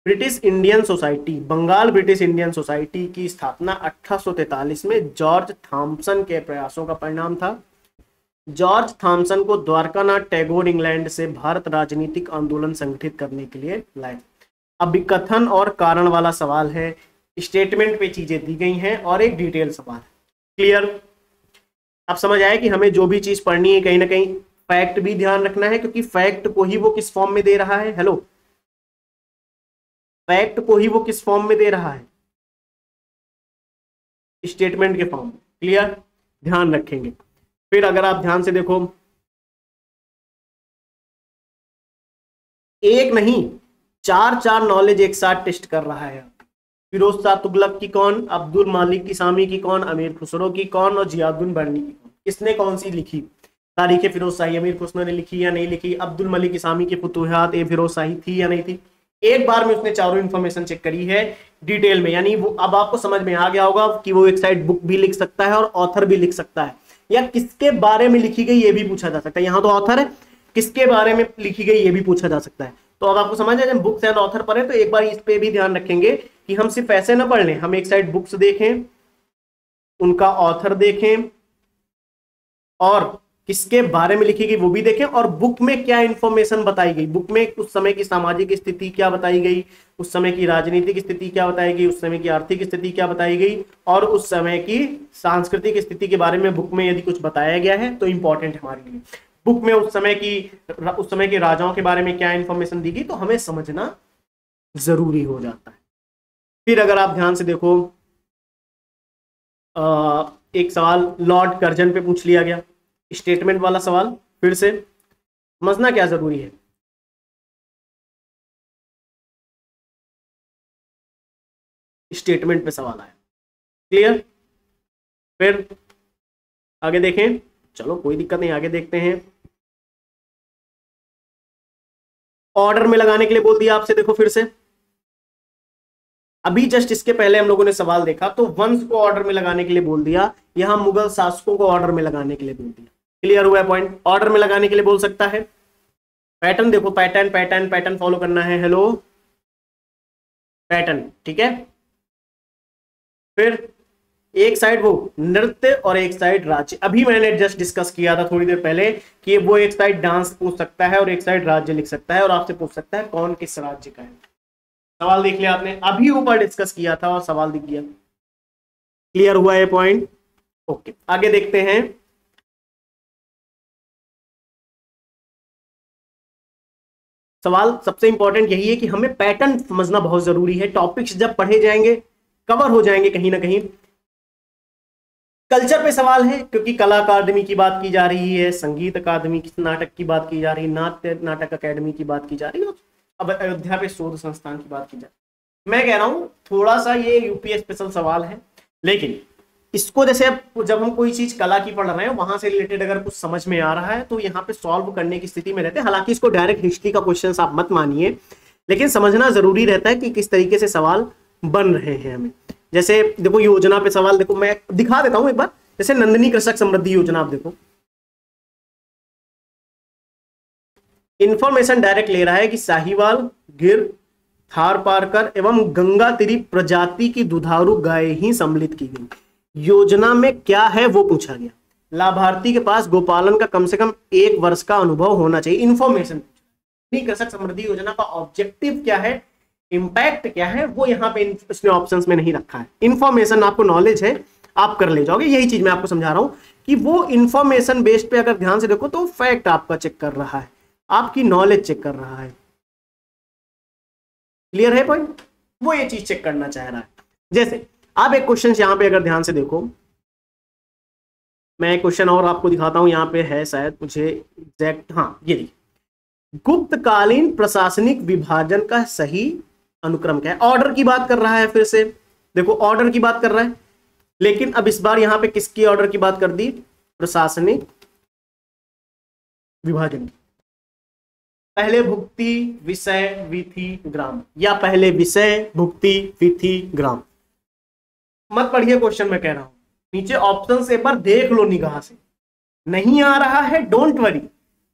British Indian society, Bengal British Indian society की स्थापना 1843 में जॉर्ज थॉमसन के प्रयासों का परिणाम था। जॉर्ज थॉमसन को द्वारकानाथ टैगोर इंग्लैंड से भारत राजनीतिक आंदोलन संगठित करने के लिए लाए। अब कथन और कारण वाला सवाल है, स्टेटमेंट पे चीजें दी गई हैं और एक डिटेल सवाल। क्लियर? अब समझ आया कि हमें जो भी चीज पढ़नी है कहीं ना कहीं फैक्ट भी ध्यान रखना है, क्योंकि फैक्ट को ही वो किस फॉर्म में दे रहा है। हेलो, फैक्ट को ही वो किस फॉर्म में दे रहा है? स्टेटमेंट के फॉर्म में। क्लियर? ध्यान रखेंगे। फिर अगर आप ध्यान से देखो, एक नहीं 4 नॉलेज एक साथ टेस्ट कर रहा है। फिरोज शाह तुगलक की कौन, अब्दुल मालिक इसामी की कौन, अमीर खुसरो की कौन और जियाउद्दीन बर्नी की कौन? किसने कौन सी लिखी? तारीख फिरोज शाही अमीर खुसरो ने लिखी या नहीं लिखी? अब्दुल मलिक इसामी की फुतूहात ए फिरोज शाही थी या नहीं थी? एक बार में उसने चारों इन्फॉर्मेशन चेक करी है डिटेल में। यानी वो अब आपको समझ में आ गया होगा कि वो एक साइड बुक भी लिख सकता है और ऑथर भी लिख सकता है, या किसके बारे में लिखी गई ये भी पूछा जा सकता है। यहाँ तो ऑथर है, किसके बारे में लिखी गई ये भी पूछा जा सकता है। तो अब आपको समझ आए, जब बुक्स एंड ऑथर पढ़े तो एक बार इस पे भी ध्यान रखेंगे कि हम सिर्फ ऐसे ना पढ़ लें, हम एक साइड बुक्स देखें, उनका ऑथर देखें और किसके बारे में लिखी गई वो भी देखें, और बुक में क्या इंफॉर्मेशन बताई गई। बुक में उस समय की सामाजिक स्थिति क्या बताई गई, उस समय की राजनीतिक स्थिति क्या बताई गई, उस समय की आर्थिक स्थिति क्या बताई गई, और उस समय की सांस्कृतिक स्थिति के बारे में बुक में यदि कुछ बताया गया है तो इंपॉर्टेंट है हमारे लिए। बुक में उस समय के राजाओं के बारे में क्या इंफॉर्मेशन दी गई तो हमें समझना जरूरी हो जाता है। फिर अगर आप ध्यान से देखो, एक सवाल लॉर्ड कर्जन पे पूछ लिया गया, स्टेटमेंट वाला सवाल। फिर से समझना क्या जरूरी है, स्टेटमेंट पे सवाल आया। क्लियर? फिर आगे देखें, चलो कोई दिक्कत नहीं, आगे देखते हैं। ऑर्डर में लगाने के लिए बोल दिया आपसे, देखो फिर से अभी जस्ट इसके पहले हम लोगों ने सवाल देखा तो वंश को ऑर्डर में लगाने के लिए बोल दिया, यहां मुगल शासकों को ऑर्डर में लगाने के लिए बोल दिया। क्लियर हुआ है पॉइंट? ऑर्डर में लगाने के लिए बोल सकता है। पैटर्न देखो, पैटर्न पैटर्न पैटर्न फॉलो करना है। हेलो, पैटर्न, ठीक है। फिर एक साइड वो नृत्य और एक साइड राज्य। अभी मैंने जस्ट डिस्कस किया था थोड़ी देर पहले कि वो एक साइड डांस पूछ सकता है और एक साइड राज्य लिख सकता है, और आपसे पूछ सकता है कौन किस राज्य का है। सवाल देख लिया आपने, अभी ऊपर डिस्कस किया था और सवाल दिख गया। क्लियर हुआ ये पॉइंट? ओके, आगे देखते हैं। सवाल सबसे इंपॉर्टेंट यही है कि हमें पैटर्न समझना बहुत जरूरी है। टॉपिक्स जब पढ़े जाएंगे कवर हो जाएंगे कहीं ना कहीं। कल्चर पे सवाल है, क्योंकि कला अकादमी की बात की जा रही है, संगीत अकादमी की, नाटक की बात की जा रही है, नाट्य नाटक अकादमी की बात की जा रही है, अब अयोध्या पे शोध संस्थान की बात की जा रही है। मैं कह रहा हूं थोड़ा सा ये यूपी स्पेशल सवाल है, लेकिन इसको जैसे जब हम कोई चीज कला की पढ़ रहे हैं वहां से रिलेटेड अगर कुछ समझ में आ रहा है तो यहाँ पे सॉल्व करने की स्थिति में रहते हैं। हालांकि इसको डायरेक्ट हिस्ट्री का क्वेश्चन आप मत मानिए, लेकिन समझना जरूरी रहता है कि किस तरीके से सवाल बन रहे हैं हमें। जैसे देखो योजना पे सवाल, देखो मैं दिखा देता हूं एक बार। जैसे नंदिनी कृषक समृद्धि योजना, आप देखो इंफॉर्मेशन डायरेक्ट ले रहा है कि साहिवाल, गिर, थारपारकर एवं गंगातिरी प्रजाति की दुधारू गाय ही सम्मिलित की गई। योजना में क्या है वो पूछा गया। लाभार्थी के पास गोपालन का कम से कम 1 वर्ष का अनुभव होना चाहिए। इंफॉर्मेशन कृषक समृद्धि योजना का ऑब्जेक्टिव क्या है, इंपैक्ट क्या है, वो यहाँ पे इसने ऑप्शंस में नहीं रखा है। इंफॉर्मेशन आपको नॉलेज है, आप कर ले जाओगे। यही चीज मैं आपको समझा रहा हूं कि वो इंफॉर्मेशन बेस्ड पे अगर ध्यान से देखो तो फैक्ट आपका चेक कर रहा है, आपकी नॉलेज चेक कर रहा है। क्लियर है पॉइंट? वो ये चीज चेक करना चाह रहा है। जैसे आप एक क्वेश्चन यहां पे अगर ध्यान से देखो, मैं एक क्वेश्चन और आपको दिखाता हूं, यहां पे है शायद, मुझे एग्जैक्ट, हाँ ये देखिए, गुप्तकालीन प्रशासनिक विभाजन का सही अनुक्रम क्या है। ऑर्डर की बात कर रहा है, फिर से देखो ऑर्डर की बात कर रहा है, लेकिन अब इस बार यहां पे किसकी ऑर्डर की बात कर दी, प्रशासनिक विभाजन की। पहले भुक्ति विषय विधि ग्राम, या पहले विषय भुक्ति विधि ग्राम। मत पढ़िए क्वेश्चन, मैं कह रहा हूं नीचे ऑप्शन से एक बार देख लो निगाह से। नहीं आ रहा है डोंट वरी,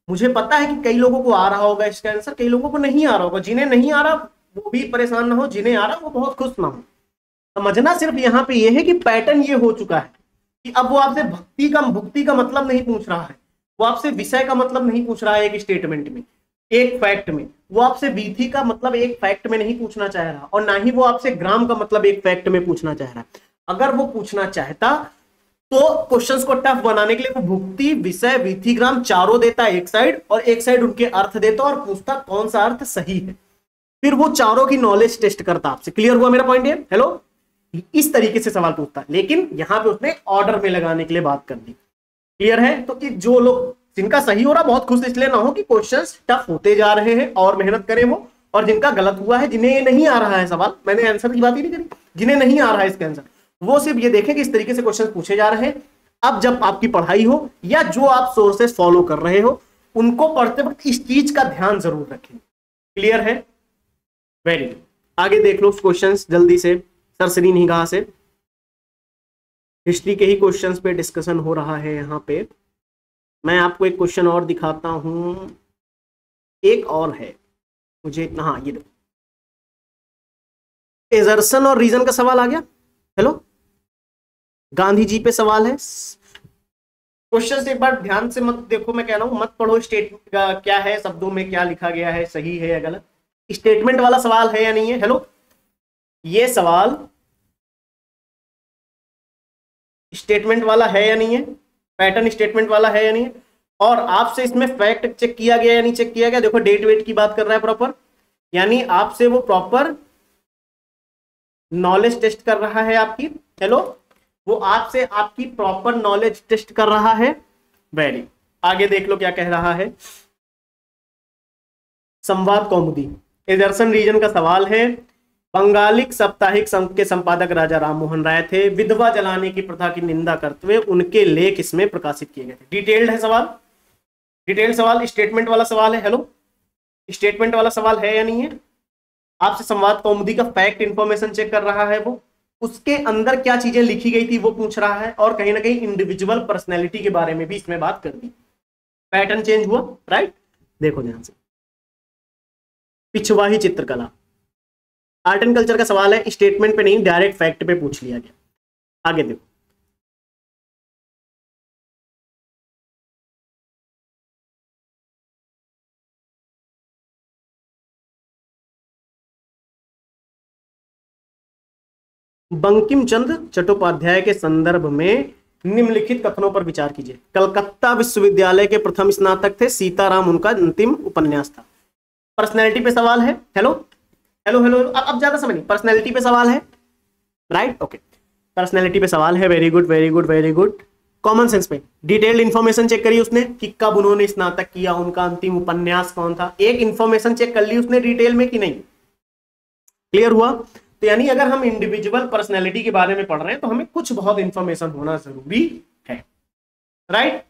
मुझे पता है कि कई लोगों को आ रहा होगा इसका आंसर, कई लोगों को नहीं आ रहा होगा। जिन्हें नहीं आ रहा वो भी परेशान ना हो, जिन्हें आ रहा वो बहुत खुश ना हो। समझना सिर्फ यहाँ पे ये है कि पैटर्न ये हो चुका है कि अब वो आपसे भुक्ति का मतलब नहीं पूछ रहा है, वो आपसे विषय का मतलब नहीं पूछ रहा है एक स्टेटमेंट में, एक फैक्ट में। वो आपसे विधि का मतलब एक फैक्ट में नहीं पूछना चाह रहा, और ना ही वो आपसे ग्राम का मतलब एक फैक्ट में पूछना चाह रहा है। अगर वो पूछना चाहता तो क्वेश्चंस को टफ बनाने के लिए वो भुक्ति विषय विधि ग्राम चारों देता एक साइड, और एक साइड उनके अर्थ देता और पूछता कौन सा अर्थ सही है। फिर वो चारों की नॉलेज टेस्ट करता आपसे। क्लियर हुआ मेरा पॉइंट? ये हेलो, इस तरीके से सवाल पूछता, लेकिन यहां पे उसने ऑर्डर में लगाने के लिए बात कर दी। क्लियर है? तो कि जो लोग जिनका सही हो रहा बहुत खुश इसलिए ना हो कि क्वेश्चंस टफ होते जा रहे हैं और मेहनत करें वो, और जिनका गलत हुआ है, जिन्हें नहीं आ रहा है सवाल, मैंने आंसर की बात ही नहीं करी, जिन्हें नहीं आ रहा है इसका आंसर, वो सिर्फ ये देखें कि इस तरीके से क्वेश्चन पूछे जा रहे हैं। अब जब आपकी पढ़ाई हो या जो आप सोर्सेस फॉलो कर रहे हो, उनको पढ़ते वक्त इस चीज का ध्यान जरूर रखें। क्लियर है? Very good. आगे देख लो क्वेश्चंस जल्दी से, सरसरी निगाह से। हिस्ट्री के ही क्वेश्चंस पे डिस्कशन हो रहा है यहाँ पे। मैं आपको एक क्वेश्चन और दिखाता हूं, एक और है मुझे, हाँ ये देखो, एजर्सन और रीजन का सवाल आ गया। हेलो, गांधी जी पे सवाल है। क्वेश्चन से एक बार ध्यान से मत देखो, मैं कह रहा हूं मत पढ़ो स्टेटमेंट का क्या है, शब्दों में क्या लिखा गया है, सही है या गलत। स्टेटमेंट वाला सवाल है या नहीं है। हेलो, ये सवाल स्टेटमेंट वाला है या नहीं है, पैटर्न स्टेटमेंट वाला है या नहीं है, और आपसे इसमें फैक्ट चेक किया गया या नहीं चेक किया गया। देखो डेट वेट की बात कर रहा है प्रॉपर, यानी आपसे वो प्रॉपर नॉलेज टेस्ट कर रहा है आपकी। हेलो, वो आपसे आपकी प्रॉपर नॉलेज टेस्ट कर रहा है। वेरी, आगे देख लो क्या कह रहा है। संवाद कौमुदी, एजर्सन रीजन का सवाल है। बंगालिक साप्ताहिक के संपादक राजा राममोहन राय थे। विधवा जलाने की प्रथा की निंदा करते हुए उनके लेख इसमें प्रकाशित किए गए थे। डिटेल्ड है सवाल, डिटेल्ड सवाल, स्टेटमेंट वाला सवाल है। हेलो, स्टेटमेंट वाला सवाल है या नहीं है। आपसे संवाद कौमुदी का फैक्ट इंफॉर्मेशन चेक कर रहा है, वो उसके अंदर क्या चीजें लिखी गई थी वो पूछ रहा है, और कहीं ना कहीं इंडिविजुअल पर्सनैलिटी के बारे में भी इसमें बात कर दी। पैटर्न चेंज हुआ, राइट। देखो ध्यान से, पिछवाही चित्रकला, आर्ट एंड कल्चर का सवाल है, स्टेटमेंट पे नहीं डायरेक्ट फैक्ट पे पूछ लिया गया। आगे देखो, बंकिम चंद्र चट्टोपाध्याय के संदर्भ में निम्नलिखित कथनों पर विचार कीजिए। कलकत्ता विश्वविद्यालय के प्रथम स्नातक थे, सीताराम उनका अंतिम उपन्यास था। पर्सनैलिटी पे सवाल है। हेलो हेलो हेलो, अब ज्यादा समझ नहीं, पर्सनैलिटी पे सवाल है, राइट, ओके। पर्सनैलिटी पे सवाल है, very good very good very good. Common sense पे डिटेल्ड इन्फॉर्मेशन चेक करी उसने कि कब उन्होंने स्नातक किया, उनका अंतिम उपन्यास कौन था, एक इन्फॉर्मेशन चेक कर ली उसने डिटेल में कि नहीं, क्लियर हुआ। तो यानी अगर हम इंडिविजुअल पर्सनैलिटी के बारे में पढ़ रहे हैं तो हमें कुछ बहुत इंफॉर्मेशन होना जरूरी है, राइट।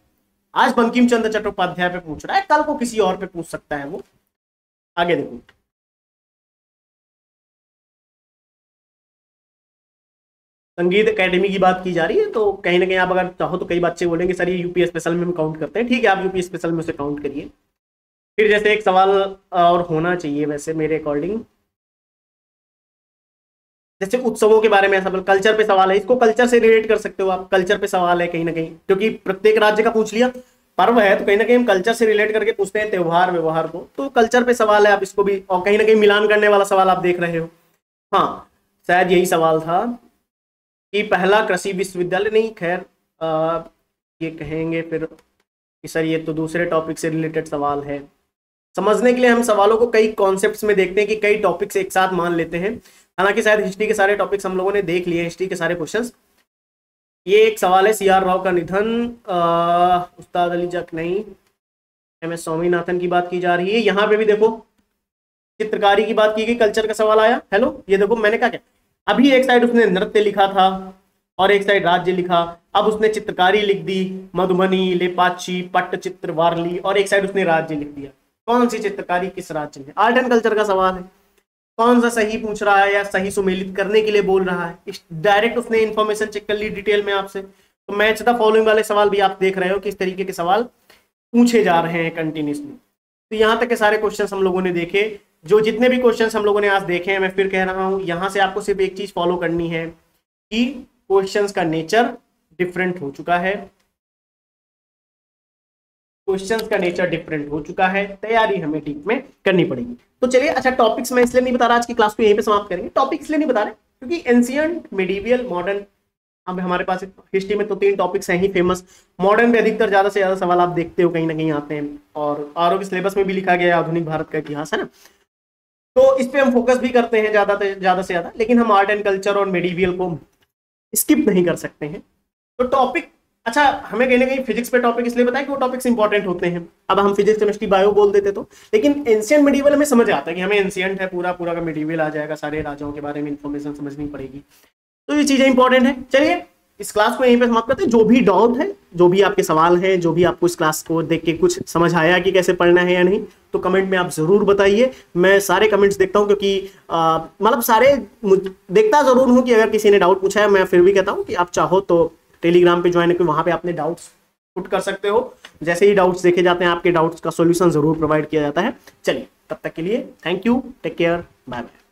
आज बंकिम चंद्र चट्टोपाध्याय पे पूछ रहा है, कल को किसी और पे पूछ सकता है वो। आगे देखो, संगीत एकेडमी की बात की जा रही है, तो कहीं ना कहीं आप अगर चाहो तो कई बच्चे बोलेंगे सर ये यूपी स्पेशल में हम काउंट करते हैं, ठीक है आप यूपी स्पेशल में उसे काउंट करिए। फिर जैसे एक सवाल और होना चाहिए वैसे मेरे अकॉर्डिंग, जैसे उत्सवों के बारे में, ऐसा कल्चर पे सवाल है, इसको कल्चर से रिलेट कर सकते हो आप, कल्चर पे सवाल है कहीं ना कहीं, क्योंकि प्रत्येक राज्य का पूछ लिया, पर्व है तो कहीं ना कहीं हम कल्चर से रिलेट करके पूछते हैं त्योहार व्यवहार को, तो कल्चर पे सवाल है, आप इसको भी, और कहीं ना कहीं मिलान करने वाला सवाल आप देख रहे हो। हाँ शायद यही सवाल था कि पहला कृषि विश्वविद्यालय, नहीं खैर ये कहेंगे फिर कि सर ये तो दूसरे टॉपिक से रिलेटेड सवाल है। समझने के लिए हम सवालों को कई कॉन्सेप्ट्स में देखते हैं कि कई टॉपिक्स एक साथ मान लेते हैं, हालांकि शायद हिस्ट्री के सारे टॉपिक्स हम लोगों ने देख लिए, हिस्ट्री के सारे क्वेश्चंस। ये एक सवाल है, CR राव का निधन, उस्ताद अली जक नहीं, MS स्वामीनाथन की बात की जा रही है। यहाँ पे भी देखो चित्रकारी की बात की गई, कल्चर का सवाल आया। हेलो ये देखो मैंने क्या अभी एक साइड उसने नृत्य लिखा था और एक साइड राज्य लिखा, अब उसने चित्रकारी लिख दी, मधुबनी, लेपाची, पट्टचित्र, वारली, और एक साइड उसने राज्य लिख दिया। कौन सी चित्रकारी किस राज्य में? आर्ट एंड कल्चर का सवाल है, कौन सा सही पूछ रहा है या सही सुमेलित करने के लिए बोल रहा है, डायरेक्ट उसने इन्फॉर्मेशन चेक कर ली डिटेल में आपसे। तो मैच द फॉलोइंग वाले सवाल भी आप देख रहे हो किस तरीके के सवाल पूछे जा रहे हैं कंटिन्यूसली। तो यहाँ तक के सारे क्वेश्चंस हम लोगों ने देखे, जो जितने भी क्वेश्चंस हम लोगों ने आज देखे हैं, मैं फिर कह रहा हूँ यहाँ से आपको सिर्फ एक चीज फॉलो करनी है कि क्वेश्चंस का नेचर डिफरेंट हो चुका है, क्वेश्चंस का नेचर डिफरेंट हो चुका है, तैयारी हमें ठीक में करनी पड़ेगी। तो चलिए, अच्छा टॉपिक्स मैं इसलिए नहीं बता रहा, आज की क्लास को यहीं पे समाप्त करेंगे। टॉपिक इसलिए नहीं बता रहे क्योंकि एंशिएंट, मेडिवियल, मॉडर्न, अब हमारे पास हिस्ट्री में तो 3 टॉपिक्स हैं ही फेमस। मॉडर्न में अधिकतर ज्यादा से ज्यादा सवाल आप देखते हो कहीं ना कहीं आते हैं, और आरओ के सिलेबस में भी लिखा गया है आधुनिक भारत का इतिहास, है ना। तो इस पे हम फोकस भी करते हैं ज्यादा से ज्यादा, लेकिन हम आर्ट एंड कल्चर और मेडिवियल को स्किप नहीं कर सकते हैं। तो टॉपिक, अच्छा हमें कहीं ना कहीं फिजिक्स पे टॉपिक इसलिए बताया कि वो टॉपिक्स इंपॉर्टेंट होते हैं। अब हम फिजिक्स, केमिस्ट्री, बायो बोल देते तो, लेकिन एंशिएंट मेडिवल हमें समझ आता है कि हमें एंशिएंट है, पूरा का मेडिवल आ जाएगा, सारे राजाओं के बारे में इंफॉर्मेशन समझनी पड़ेगी, तो ये चीजें इंपॉर्टेंट है। चलिए इस क्लास को यहीं पे समाप्त करते हैं। जो भी डाउट है, जो भी आपके सवाल हैं, जो भी आपको इस क्लास को देख के कुछ समझ आया कि कैसे पढ़ना है या नहीं, तो कमेंट में आप जरूर बताइए। मैं सारे कमेंट्स देखता हूं, क्योंकि मतलब सारे देखता जरूर हूं कि अगर किसी ने डाउट पूछा है, मैं फिर भी कहता हूं कि आप चाहो तो टेलीग्राम पे ज्वाइन करके वहां पे अपने डाउट्स पुट कर सकते हो। जैसे ही डाउट्स देखे जाते हैं, आपके डाउट्स का सॉल्यूशन जरूर प्रोवाइड किया जाता है। चलिए तब तक के लिए thank you, take care, bye bye.